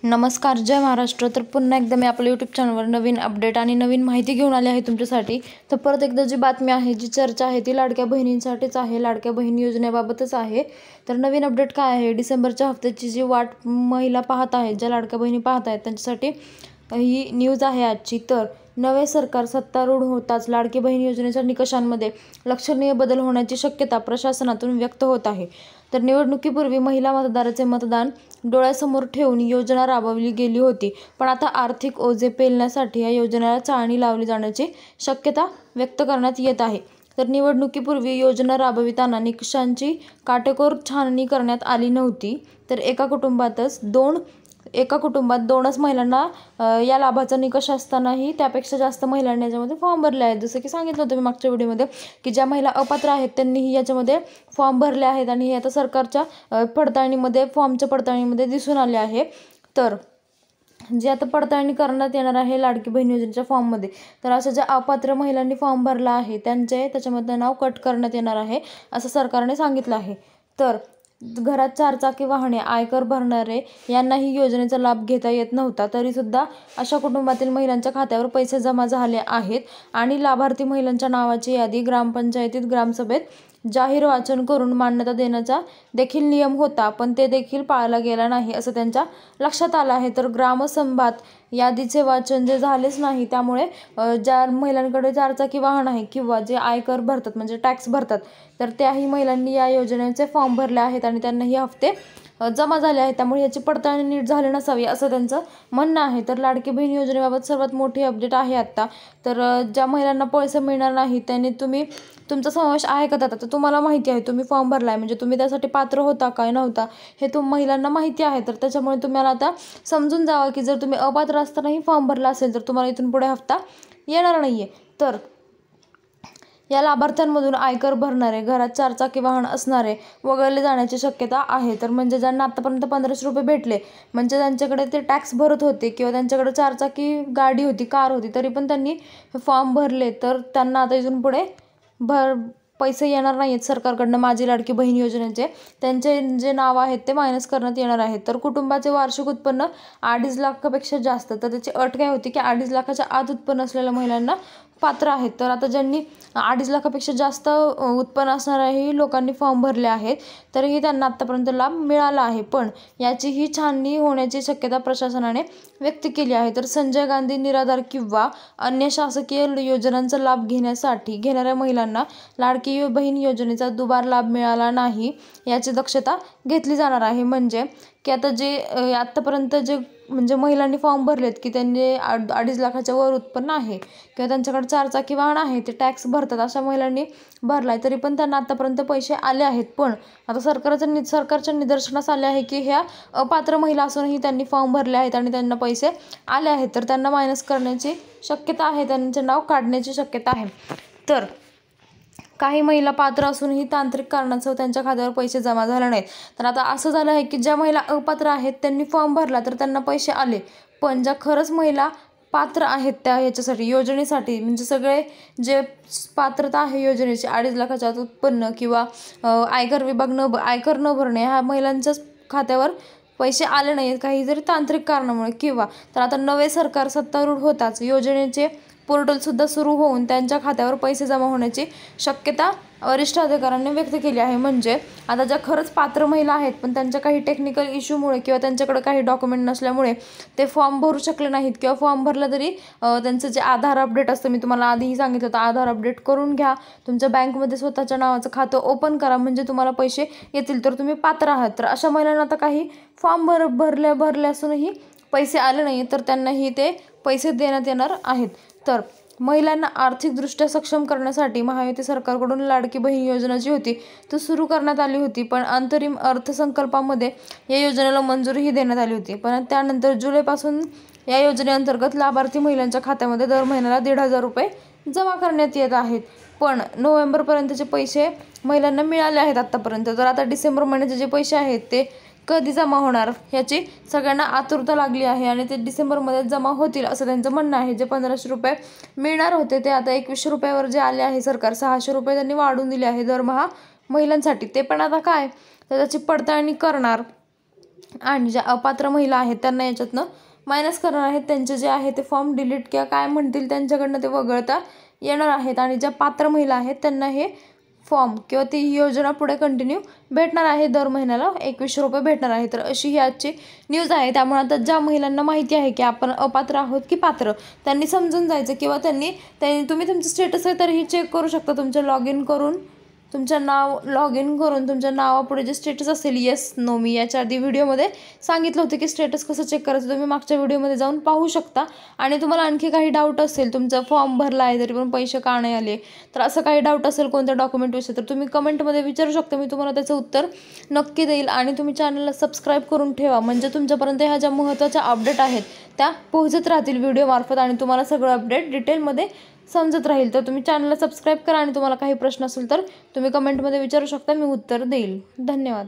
नमस्कार, जय महाराष्ट्र. तर पुन्हा एकदा मी आपल्या यूट्यूब चॅनलवर नवीन अपडेट आणि नवीन माहिती घेऊन आली आहे तुमच्यासाठी. तर परत एकदा जी बातमी आहे, जी चर्चा आहे, ती लाडक्या बहिणींसाठीच आहे, लाडक्या बहीण योजनेबाबतच आहे. तर नवीन अपडेट काय आहे, डिसेंबरच्या हफ्त्याची जी वाट महिला पाहत आहेत, ज्या लाडक्या बहिणी पाहत आहेत त्यांच्यासाठी ही न्यूज आहे आजची. तर नवे सरकार सत्तारूढ होताच लाडकी बहीण योजनेच्या निकषांमध्ये लक्षणीय बदल होण्याची शक्यता प्रशासनातून व्यक्त होत आहे. तर निवडणुकीपूर्वी महिला मतदाराचे मतदान डोळ्यासमोर ठेवून योजना राबवली गेली होती, पण आता आर्थिक ओझे पेलण्यासाठी या योजनेला चाळणी लावली जाण्याची शक्यता व्यक्त करण्यात येत आहे. तर निवडणुकीपूर्वी योजना राबविताना निकषांची काटेकोर छाननी करण्यात आली नव्हती. तर एका कुटुंबात दोनच महिलांना या लाभाचा निकष असतानाही त्यापेक्षा जास्त महिलांनी याच्यामध्ये फॉर्म भरले आहेत. जसं की सांगितलं होतं मी मागच्या व्हिडिओमध्ये, की ज्या महिला अपात्र आहेत त्यांनीही याच्यामध्ये फॉर्म भरले आहेत आणि हे आता सरकारच्या फॉर्मच्या पडताळणीमध्ये दिसून आले आहे. तर जे आता पडताळणी करण्यात येणार आहे लाडकी बहीण योजनेच्या फॉर्ममध्ये, तर अशा ज्या अपात्र महिलांनी फॉर्म भरला आहे त्याच्यामध्ये नाव कट करण्यात येणार आहे, असं सरकारने सांगितलं आहे. तर घरात चारचाकी वाहने, आयकर भरणारे यांनाही योजनेचा लाभ घेता येत नव्हता, तरीसुद्धा अशा कुटुंबातील महिलांच्या खात्यावर पैसे जमा झाले आहेत आणि लाभार्थी महिलांच्या नावाची यादी ग्रामपंचायतीत, ग्रामसभेत जाहीर वाचन करून मान्यता देण्याचा देखील नियम होता, पण ते देखील पाळला गेला नाही असं त्यांच्या लक्षात आलं आहे. तर ग्रामसंभात यादीचे वाचन जे झालेच नाही, त्यामुळे ज्या महिलांकडे चारचाकी वाहन आहे किंवा जे आयकर भरतात म्हणजे टॅक्स भरतात, तर त्याही महिलांनी या योजनेचे फॉर्म भरले आहेत आणि त्यांना हे हफ्ते जमा झाले आहेत, त्यामुळे याची पडताळणी नीट झाली नसावी असं त्यांचं म्हणणं आहे. तर लाडकी बहीण योजनेबाबत सर्वात मोठी अपडेट आहे आत्ता. तर ज्या महिलांना पैसे मिळणार नाही त्यांनी तुमचा समावेश आहे का त्यात, तर तुम्हाला माहिती आहे, तुम्ही फॉर्म भरला आहे म्हणजे तुम्ही त्यासाठी पात्र होता काय नव्हता हे महिलांना माहिती आहे. तर त्याच्यामुळे तुम्हाला आता समजून जावं की जर तुम्ही अपात्र असतानाही फॉर्म भरला असेल तर तुम्हाला इथून पुढे हप्ता येणार नाही आहे. तर या लाभार्थ्यांमधून आयकर भरणारे, घरात चारचाकी वाहन असणारे वगळले जाण्याची शक्यता आहे. तर म्हणजे ज्यांना आतापर्यंत 1500 रुपये भेटले, म्हणजे त्यांच्याकडे ते टॅक्स भरत होते किंवा त्यांच्याकडे चारचाकी गाडी होती, कार होती, तरी पण त्यांनी फॉर्म भरले, तर त्यांना आता इथून पुढे पैसे येणार नाही आहेत सरकारकडनं माझी लाडकी बहीण योजनेचे. त्यांचे जे नाव आहेत ते मायनस करण्यात येणार आहेत. तर कुटुंबाचे वार्षिक उत्पन्न 2.5 लाखापेक्षा जास्त, तर त्याची अट काय होती की 2.5 लाखाच्या आत उत्पन्न असलेल्या महिलांना पात्र आहेत. तर आता ज्यांनी 2.5 लाखापेक्षा जास्त उत्पन्न असणाऱ्याही लोकांनी फॉर्म भरले आहेत, तरीही त्यांना आत्तापर्यंत लाभ मिळाला आहे, पण याचीही छाननी होण्याची शक्यता प्रशासनाने व्यक्त केली आहे. तर संजय गांधी निराधार किंवा अन्य शासकीय योजनांचा लाभ घेणाऱ्या महिलांना लाडकी बहीण योजनेचा दुबार लाभ मिळाला नाही याची दक्षता घेतली जाणार आहे. म्हणजे की आता जे आत्तापर्यंत जे म्हणजे महिलांनी फॉर्म भरलेत की त्यांनी 2.5 लाखाच्या वर उत्पन्न आहे किंवा त्यांच्याकडे चारचाकी वाहन आहे, ते टॅक्स भरतात, अशा महिलांनी भरलाय तरी पण त्यांना आत्तापर्यंत पैसे आले आहेत. पण आता सरकारच्या निदर्शनास आले आहे की ह्या अपात्र महिला असूनही त्यांनी फॉर्म भरले आहेत आणि त्यांना पैसे आले आहेत, तर त्यांना मायनस करण्याची शक्यता आहे, त्यांचे नाव काढण्याची शक्यता आहे. तर काही महिला पात्र असूनही तांत्रिक कारणांसह त्यांच्या खात्यावर पैसे जमा झाले नाहीत. तर आता असं झालं आहे की ज्या महिला अपात्र आहेत त्यांनी फॉर्म भरला तर त्यांना पैसे आले, पण ज्या खरंच महिला पात्र आहेत त्या ह्याच्यासाठी योजनेसाठी, म्हणजे सगळे जे पात्रता आहे योजनेची 2.5 लाखाच्या आत उत्पन्न किंवा आयकर न भरणे, ह्या महिलांच्याच खात्यावर पैसे आले नाही आहेत काही जरी तांत्रिक कारणामुळे किंवा. तर आता नवे सरकार सत्तारूढ होताच योजनेचे पोर्टलसुद्धा सुरू होऊन त्यांच्या खात्यावर पैसे जमा होण्याची शक्यता वरिष्ठ अधिकाऱ्यांनी व्यक्त केली आहे. म्हणजे आता ज्या खरंच पात्र महिला आहेत पण त्यांच्या काही टेक्निकल इश्यूमुळे किंवा त्यांच्याकडे काही डॉक्युमेंट नसल्यामुळे ते फॉर्म भरू शकले नाहीत किंवा फॉर्म भरला तरी त्यांचं जे आधार अपडेट असतं, मी तुम्हाला आधीही सांगितलं होतं, आधार अपडेट करून घ्या, तुमच्या बँकमध्ये स्वतःच्या नावाचं खातं ओपन करा, म्हणजे तुम्हाला पैसे येतील, तर तुम्ही पात्र आहात. तर अशा महिलांना आता काही फॉर्म भरले असूनही पैसे आले नाही, तर त्यांनाही ते पैसे देण्यात येणार आहेत. तर महिलांना आर्थिकदृष्ट्या सक्षम करण्यासाठी महायुती सरकारकडून लाडकी बहीण योजना जी होती ती सुरू करण्यात आली होती, पण अंतरिम अर्थसंकल्पामध्ये या योजनेला मंजुरीही देण्यात आली होती. पण त्यानंतर जुलैपासून या योजनेअंतर्गत लाभार्थी महिलांच्या खात्यामध्ये दर महिन्याला 1,500 रुपये जमा करण्यात येत आहेत. पण नोव्हेंबरपर्यंतचे पैसे महिलांना मिळाले आहेत आत्तापर्यंत. तर आता डिसेंबर महिन्याचे जे पैसे आहेत ते कधी जमा होणार ह्याची सगळ्यांना आतुरता लागली आहे आणि ते डिसेंबरमध्ये जमा होतील असं त्यांचं म्हणणं आहे. जे 1500 रुपये मिळणार होते ते आता 2100 रुपयावर जे आले आहे, सरकार 600 रुपये त्यांनी वाढवून दिले आहे दरमहा महिलांसाठी. ते पण आता काय तर त्याची पडताळणी करणार आणि ज्या अपात्र महिला आहेत त्यांना याच्यातनं मायनस करणार आहेत. त्यांचे जे आहे ते फॉर्म डिलीट किंवा काय म्हणतील त्यांच्याकडनं ते वगळता येणार आहेत. आणि ज्या पात्र महिला आहेत त्यांना हे फॉर्म किंवा ती योजना पुढे कंटिन्यू भेटणार आहे. दर महिन्याला 2100 रुपये भेटणार आहे. तर अशी ही आजची न्यूज आहे. त्यामुळे आता ज्या महिलांना माहिती आहे की आपण अपात्र आहोत की पात्र, त्यांनी समजून जायचं किंवा तुम्ही तुमचं स्टेटस आहे तर ही चेक करू शकता. तुमचं लॉग इन करून तुमच्या नावापुढे जे स्टेटस असेल येस नो, मी याच्या आधी व्हिडिओमध्ये सांगितलं होतं की स्टेटस कसं चेक करायचं, तुम्ही मागच्या व्हिडिओमध्ये जाऊन पाहू शकता. आणि तुम्हाला आणखी काही डाऊट असेल, तुमचा फॉर्म भरला आहे तरी पण पैसे का नाही आले, तर असं काही डाऊट असेल कोणत्या डॉक्युमेंटविषयी, तर तुम्ही कमेंटमध्ये विचारू शकता. मी तुम्हाला त्याचं उत्तर नक्की देईल. आणि तुम्ही चॅनलला सबस्क्राईब करून ठेवा, म्हणजे तुमच्यापर्यंत ह्या ज्या महत्त्वाच्या अपडेट आहेत त्या पोहोचत राहतील व्हिडिओमार्फत आणि तुम्हाला सगळं अपडेट डिटेलमध्ये समजत राहील. तर तुम्ही चॅनलला सबस्क्राईब करा आणि तुम्हाला काही प्रश्न असेल तर तुम्ही कमेंटमध्ये विचारू शकता, मी उत्तर देईल. धन्यवाद.